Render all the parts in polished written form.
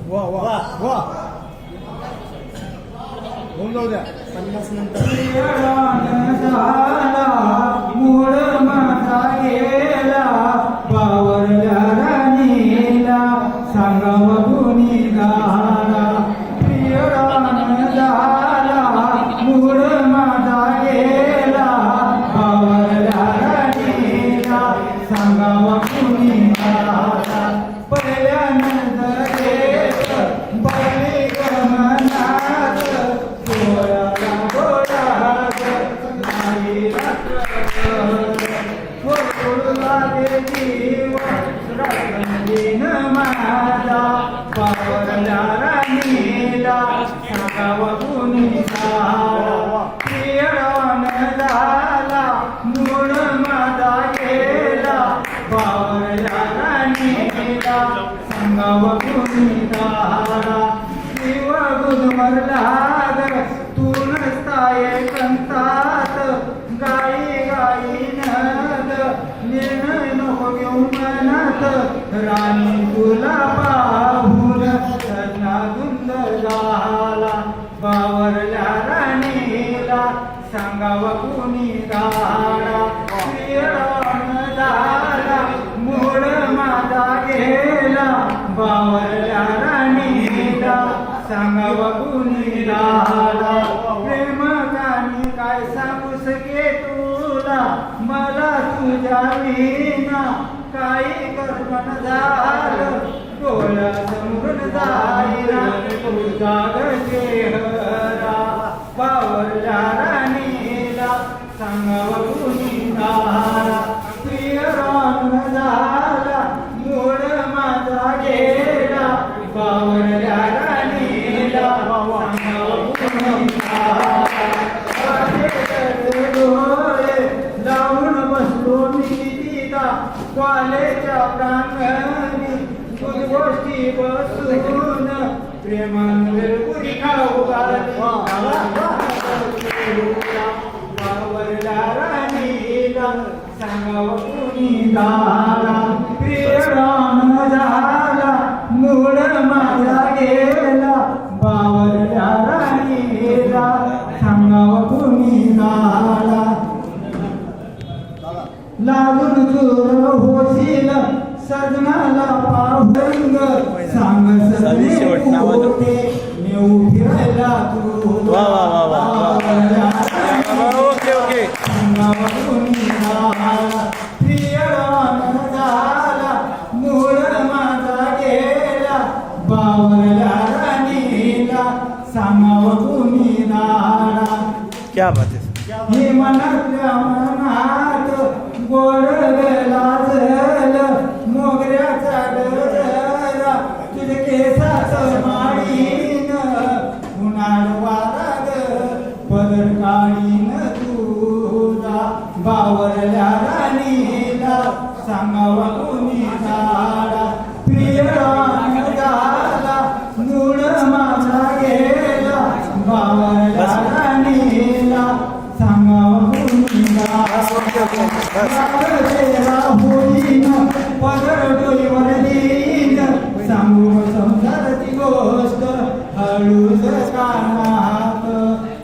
वा वा वा होऊन जाऊ द्या 50 नंतर मूळ माझा गेला बावरल्या राणीला सांगाव गुणी गाला प्रियरान झाला मूळ माझा गेला बावरल्या राणीला सांगाव गुणी गाला पहिल्या नजरेत बळी गमनात डोळ्याला डोळ्यात नाही लागे जीव रागीन माझा बावरल्या राणीला सांगाव गुणी गाला प्रियरान झाला मूळ माझा गेला बावरल्या राणीला सांगाव गुणी गाला जीव गुणवरला तू नसताय कंतात गाई गाई नद निर्णय नको घेऊ मनात राणी तुला पाहून सजना धुंद झाला बावरल्या राणीला सांगाव गुणी गाला प्रियरान झाला मूळ माझा गेला बावरल्या राणीला सांगाव गुणी गाला प्रेम गाणी काय सांगू सके तुला मला तुझ्या विना काही कर्मण झालं डोळ्या समोरून जाईना तुझा चेहरा बावरल्या राणीला सांगाव गुणी गाला प्रियरान झाला मूळ माझा गेला बावरल्या राणीला सांगाव गुणी गाला डोळे लावून बसलो मी तिला कॉलेजच्या प्रांगणी दूध गोष्टी बसून प्रेमाने पुरी खाऊ बावरल्या राणीला सांगाव गुणी गाला प्रियरान झाला मूळ माझा गेला बावरल्या राणीला सांगाव गुणी गाला लागून दूर होशील सजनाला पाहुंग सांग सगळे होते नेऊ फिरायला तू ओके ओके सांगाव गुणी गाला प्रियरान झाला मूळ माझा गेला बावरल्या राणीला सांगाव गुणी गाला क्या बात है हे मनातल्या मनात गोडलेला जल मोगऱ्याचा डोरा तुझे केसाचं माळीन उन्हाळ वाराग पदर काळीन तुझा बावरल्या राणीला सांगाव गुणी गाला प्रियरान झाला मूळ माझा गेला बावरल्या राणीला सांगाव गुणी गाला होईन पदर डोईवर देईन सांगू संसाराची गोष्ट हळूच कानात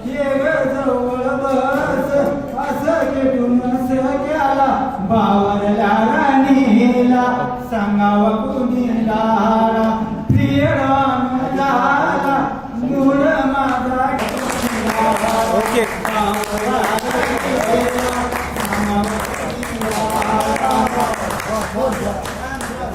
ये जवळ बस असं केटून गेला बावरल्या राणीला सांगाव गुणी गाला प्रियरान झाला मूळ माझा ओके